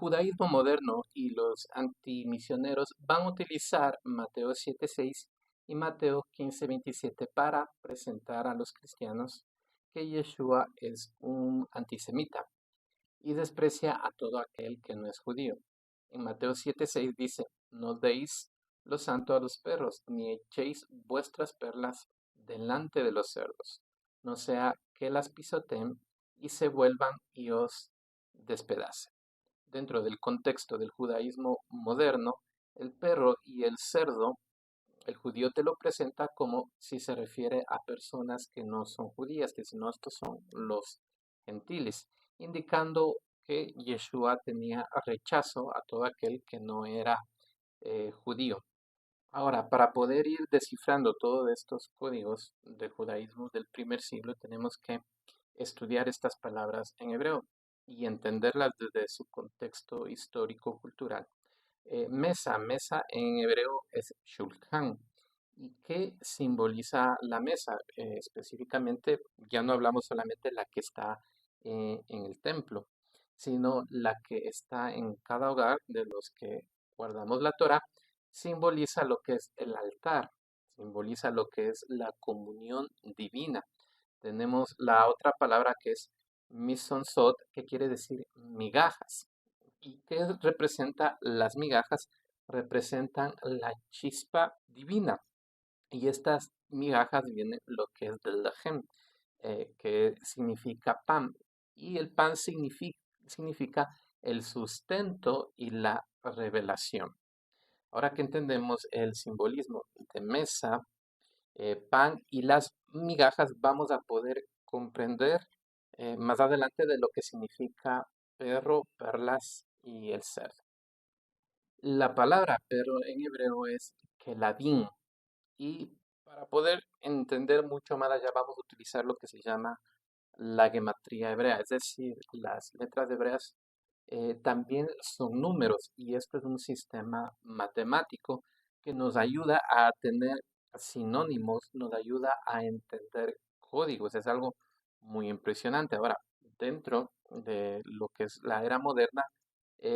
judaísmo moderno y los antimisioneros van a utilizar Mateo 7:6 y Mateo 15:27 para presentar a los cristianos que Yeshua es un antisemita y desprecia a todo aquel que no es judío. En Mateo 7:6 dice, no deis lo santo a los perros, ni echéis vuestras perlas delante de los cerdos, no sea que las pisoteen y se vuelvan y os despedacen. Dentro del contexto del judaísmo moderno, el perro y el cerdo, el judío te lo presenta como si se refiere a personas que no son judías, que si no estos son los gentiles, indicando que Yeshua tenía rechazo a todo aquel que no era judío. Ahora, para poder ir descifrando todos estos códigos del judaísmo del primer siglo, tenemos que estudiar estas palabras en hebreo y entenderlas desde su contexto histórico-cultural. Mesa en hebreo es shulchan. ¿Y qué simboliza la mesa? Específicamente, ya no hablamos solamente de la que está en el templo, sino la que está en cada hogar de los que guardamos la Torah, simboliza lo que es el altar, simboliza lo que es la comunión divina. Tenemos la otra palabra que es misonsot, que quiere decir migajas. ¿Y qué representa las migajas? Representan la chispa divina. Y estas migajas vienen lo que es del lahem, que significa pan. Y el pan significa el sustento y la revelación. Ahora que entendemos el simbolismo de mesa, pan y las migajas, vamos a poder comprender más adelante de lo que significa perro, perlas y el cerdo. La palabra perro en hebreo es kelavim y para poder entender mucho más allá vamos a utilizar lo que se llama la gematría hebrea, es decir, las letras hebreas también son números y esto es un sistema matemático que nos ayuda a tener sinónimos, nos ayuda a entender códigos, es algo muy impresionante. Ahora, dentro de lo que es la era moderna,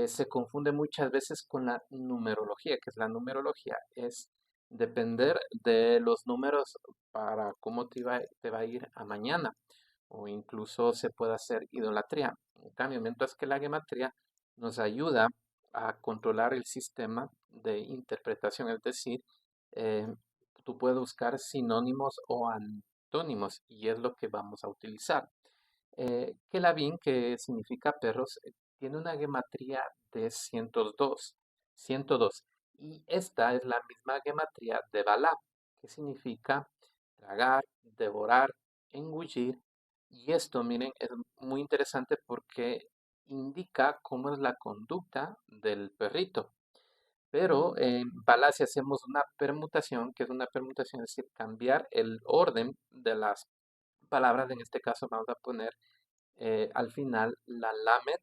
se confunde muchas veces con la numerología, que es la numerología, es depender de los números para cómo te va a ir a mañana o incluso se puede hacer idolatría. En cambio, mientras que la gematría nos ayuda a controlar el sistema de interpretación, es decir, eh, tú puedes buscar sinónimos o antónimos y es lo que vamos a utilizar. Kelabin, que significa perros, tiene una gematría de 102, 102. Y esta es la misma gematría de Balá, que significa tragar, devorar, engullir. Y esto, miren, es muy interesante porque indica cómo es la conducta del perrito. Pero en Balá, si hacemos una permutación, que es una permutación, es decir, cambiar el orden de las palabras, en este caso vamos a poner al final la lamet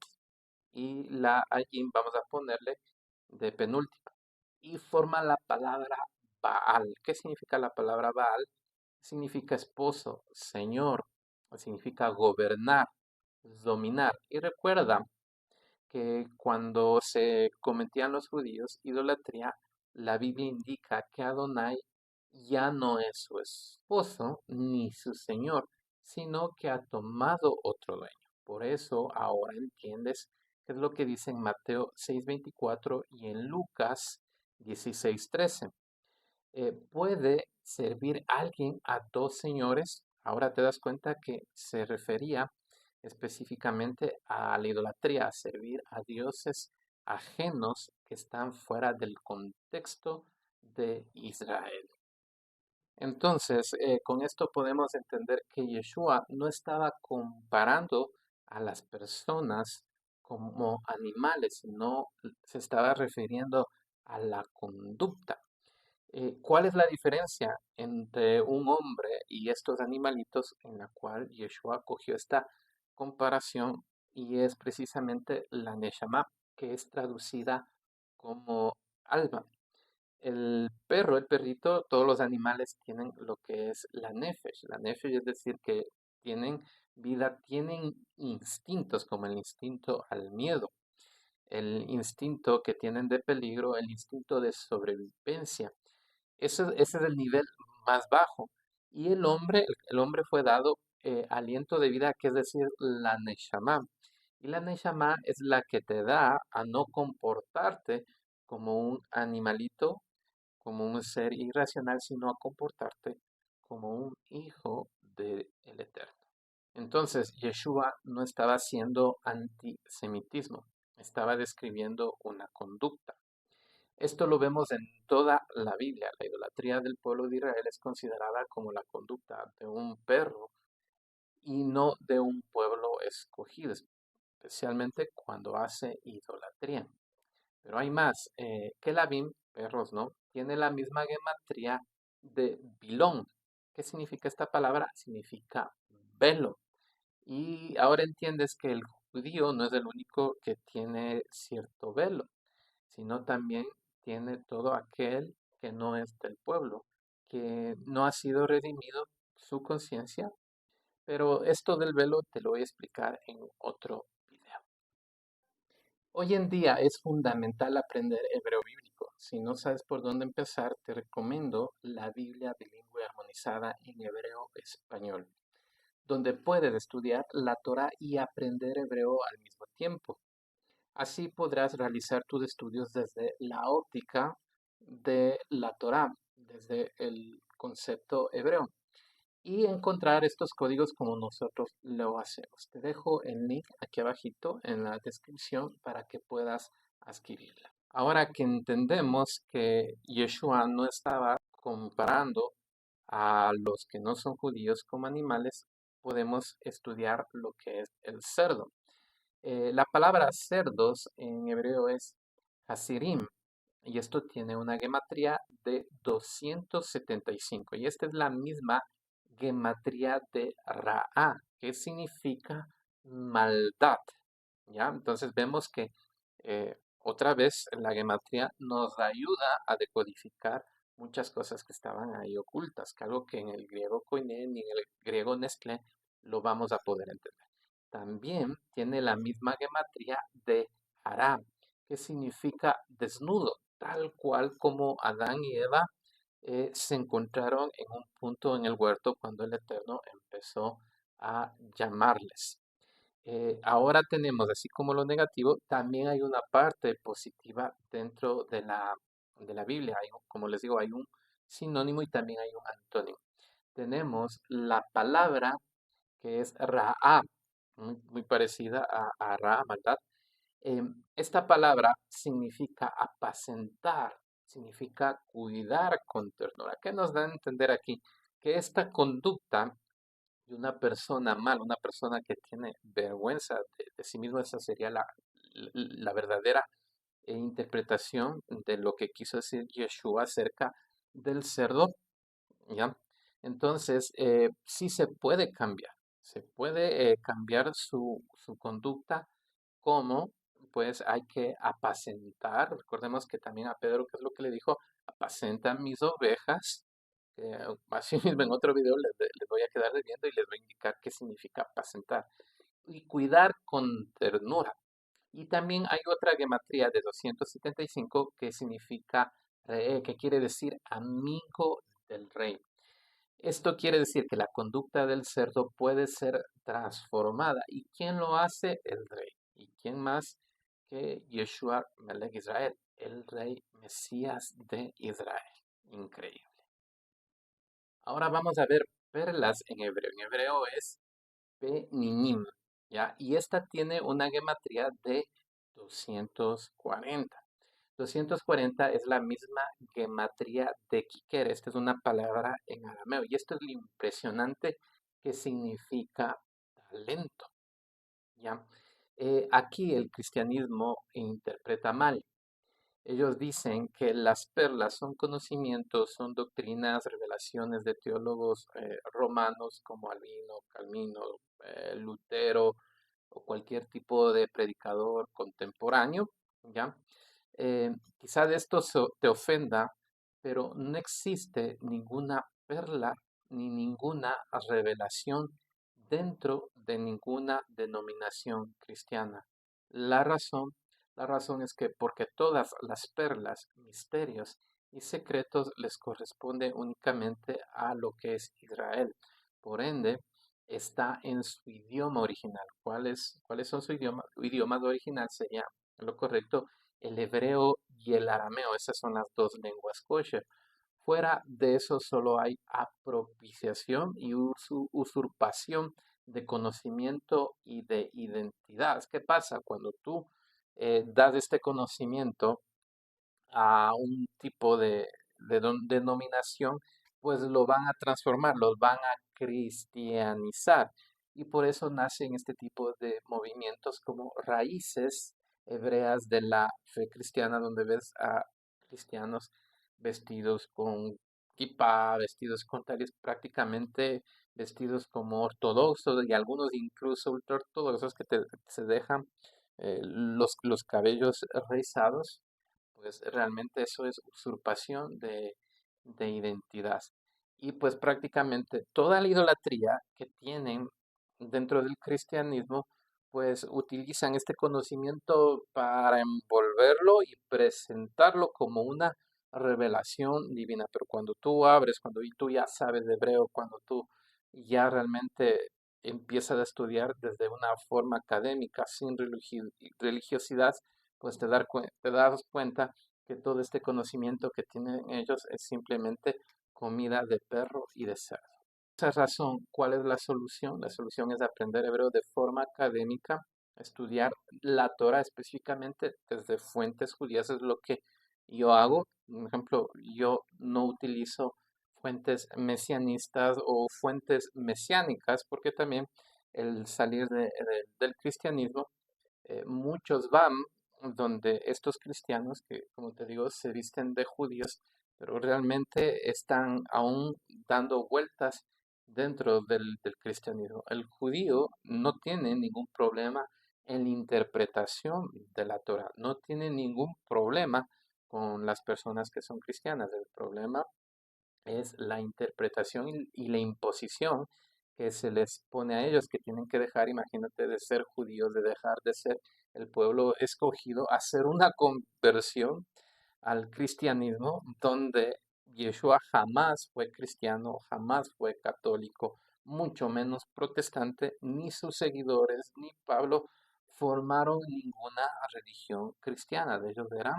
y la ayin vamos a ponerle de penúltima. Y forma la palabra Baal. ¿Qué significa la palabra Baal? Significa esposo, señor, significa gobernar, dominar. Y recuerda que cuando se cometían los judíos idolatría, la Biblia indica que Adonai ya no es su esposo ni su señor, sino que ha tomado otro dueño. Por eso ahora entiendes qué es lo que dice en Mateo 6:24 y en Lucas 16:13. ¿Puede servir alguien a dos señores? Ahora te das cuenta que se refería específicamente a la idolatría, a servir a dioses ajenos que están fuera del contexto de Israel. Entonces, con esto podemos entender que Yeshua no estaba comparando a las personas como animales, sino se estaba refiriendo a la conducta. ¿Cuál es la diferencia entre un hombre y estos animalitos en la cual Yeshua cogió esta comparación? Y es precisamente la Neshama, que es traducida como alma. El perro, el perrito, todos los animales tienen lo que es la nefesh. La nefesh es decir que tienen vida, tienen instintos como el instinto al miedo. el instinto que tienen de peligro, el instinto de sobrevivencia. Ese es el nivel más bajo. Y el hombre fue dado aliento de vida, que es decir, la Neshama. Y la Neshama es la que te da a no comportarte como un animalito, como un ser irracional, sino a comportarte como un hijo del Eterno. Entonces, Yeshua no estaba haciendo antisemitismo, estaba describiendo una conducta. Esto lo vemos en toda la Biblia. La idolatría del pueblo de Israel es considerada como la conducta de un perro y no de un pueblo escogido, especialmente cuando hace idolatría. Pero hay más. Kelabim, perros, ¿no? Tiene la misma gematría de Bilón. ¿Qué significa esta palabra? Significa velo. Y ahora entiendes que el judío no es el único que tiene cierto velo, sino también tiene todo aquel que no es del pueblo, que no ha sido redimido su conciencia. Pero esto del velo te lo voy a explicar en otro video. Hoy en día es fundamental aprender hebreo bíblico. Si no sabes por dónde empezar, te recomiendo la Biblia bilingüe armonizada en hebreo-español, donde puedes estudiar la Torá y aprender hebreo al mismo tiempo. Así podrás realizar tus estudios desde la óptica de la Torá, desde el concepto hebreo, y encontrar estos códigos como nosotros lo hacemos. Te dejo el link aquí abajito en la descripción para que puedas adquirirla. Ahora que entendemos que Yeshua no estaba comparando a los que no son judíos como animales, podemos estudiar lo que es el cerdo. La palabra cerdos en hebreo es hasirim, y esto tiene una gematría de 275. Y esta es la misma gematría de Ra'a, que significa maldad. ¿Ya? Entonces vemos que otra vez la gematría nos ayuda a decodificar muchas cosas que estaban ahí ocultas, que algo que en el griego koiné ni en el griego nestlé lo vamos a poder entender. También tiene la misma gematría de Hará, que significa desnudo, tal cual como Adán y Eva se encontraron en un punto en el huerto cuando el Eterno empezó a llamarles. Ahora tenemos, así como lo negativo, también hay una parte positiva dentro de la Biblia. Como les digo, hay un sinónimo y también hay un antónimo. Tenemos la palabra que es Ra'a, muy parecida a Ra, maldad. Esta palabra significa apacentar, significa cuidar con ternura. ¿Qué nos da a entender aquí? Que esta conducta de una persona mala, una persona que tiene vergüenza de sí mismo, esa sería la verdadera interpretación de lo que quiso decir Yeshua acerca del cerdo, ¿ya? Entonces, sí se puede cambiar su conducta, como pues hay que apacentar. Recordemos que también a Pedro, ¿qué es lo que le dijo? Apacenta mis ovejas. Así mismo en otro video les voy a quedar viendo y les voy a indicar qué significa apacentar. Y cuidar con ternura. Y también hay otra gematría de 275 que significa, que quiere decir amigo del rey. Esto quiere decir que la conducta del cerdo puede ser transformada. ¿Y quién lo hace? El rey. ¿Y quién más que Yeshua Melech Israel, el rey Mesías de Israel? Increíble. Ahora vamos a ver perlas en hebreo. En hebreo es Peninim, ¿ya? Y esta tiene una gematría de 240. 240 es la misma gematría de Kiker. Esta es una palabra en arameo. Y esto es lo impresionante que significa talento, ¿ya? Aquí el cristianismo interpreta mal. Ellos dicen que las perlas son conocimientos, son doctrinas, revelaciones de teólogos romanos como Albino, Calvino, Lutero o cualquier tipo de predicador contemporáneo, ¿ya? Quizá de esto te ofenda, pero no existe ninguna perla ni ninguna revelación dentro de ninguna denominación cristiana. La razón, La razón es que porque todas las perlas, misterios y secretos les corresponde únicamente a lo que es Israel. Por ende, está en su idioma original. ¿Cuáles son su idioma? Su idioma original sería, lo correcto, el hebreo y el arameo. Esas son las dos lenguas kosher. Fuera de eso solo hay apropiación y usurpación de conocimiento y de identidad. ¿Qué pasa cuando tú das este conocimiento a un tipo de denominación? Pues lo van a transformar, los van a cristianizar. Y por eso nacen este tipo de movimientos como raíces hebreas de la fe cristiana, donde ves a cristianos vestidos con kippah, vestidos con talis, prácticamente vestidos como ortodoxos y algunos incluso ultraortodoxos que se dejan los cabellos rizados. Pues realmente eso es usurpación de identidad. Y pues prácticamente toda la idolatría que tienen dentro del cristianismo, pues utilizan este conocimiento para envolverlo y presentarlo como una revelación divina. Pero cuando tú abres, cuando tú ya sabes de hebreo, cuando tú ya realmente empiezas a estudiar desde una forma académica, sin religiosidad, pues te das cuenta que todo este conocimiento que tienen ellos es simplemente comida de perro y de cerdo. Por esa razón, ¿cuál es la solución? La solución es aprender hebreo de forma académica, estudiar la Torah específicamente desde fuentes judías. Es lo que yo hago. Por ejemplo, yo no utilizo fuentes mesianistas o fuentes mesiánicas porque también el salir del cristianismo, muchos van donde estos cristianos que, como te digo, se visten de judíos, pero realmente están aún dando vueltas dentro del cristianismo. El judío no tiene ningún problema en la interpretación de la Torah, no tiene ningún problema con las personas que son cristianas. El problema es la interpretación y la imposición que se les pone a ellos, que tienen que dejar, imagínate, de ser judíos, de dejar de ser el pueblo escogido, hacer una conversión al cristianismo, donde Yeshua jamás fue cristiano, jamás fue católico, mucho menos protestante, ni sus seguidores, ni Pablo formaron ninguna religión cristiana. De ellos eran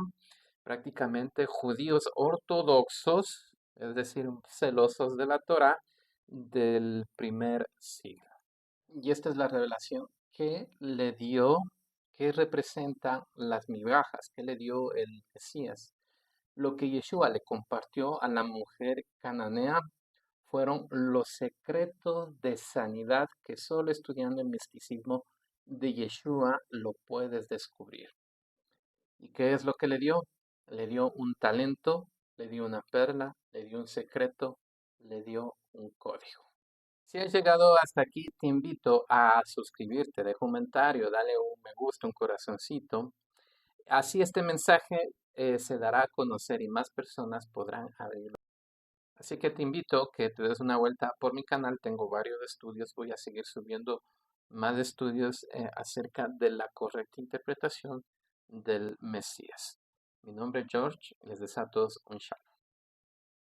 prácticamente judíos ortodoxos, es decir, celosos de la Torá del primer siglo. Y esta es la revelación que le dio, que representan las migajas, que le dio el Mesías. Lo que Yeshua le compartió a la mujer cananea fueron los secretos de sanidad que solo estudiando el misticismo de Yeshua lo puedes descubrir. ¿Y qué es lo que le dio? Le dio un talento, le dio una perla, le dio un secreto, le dio un código. Si has llegado hasta aquí, te invito a suscribirte, deja un comentario, dale un me gusta, un corazoncito. Así este mensaje se dará a conocer y más personas podrán abrirlo. Así que te invito a que te des una vuelta por mi canal. Tengo varios estudios, voy a seguir subiendo más estudios acerca de la correcta interpretación del Mesías. Mi nombre es George, les deseo a todos un shalom.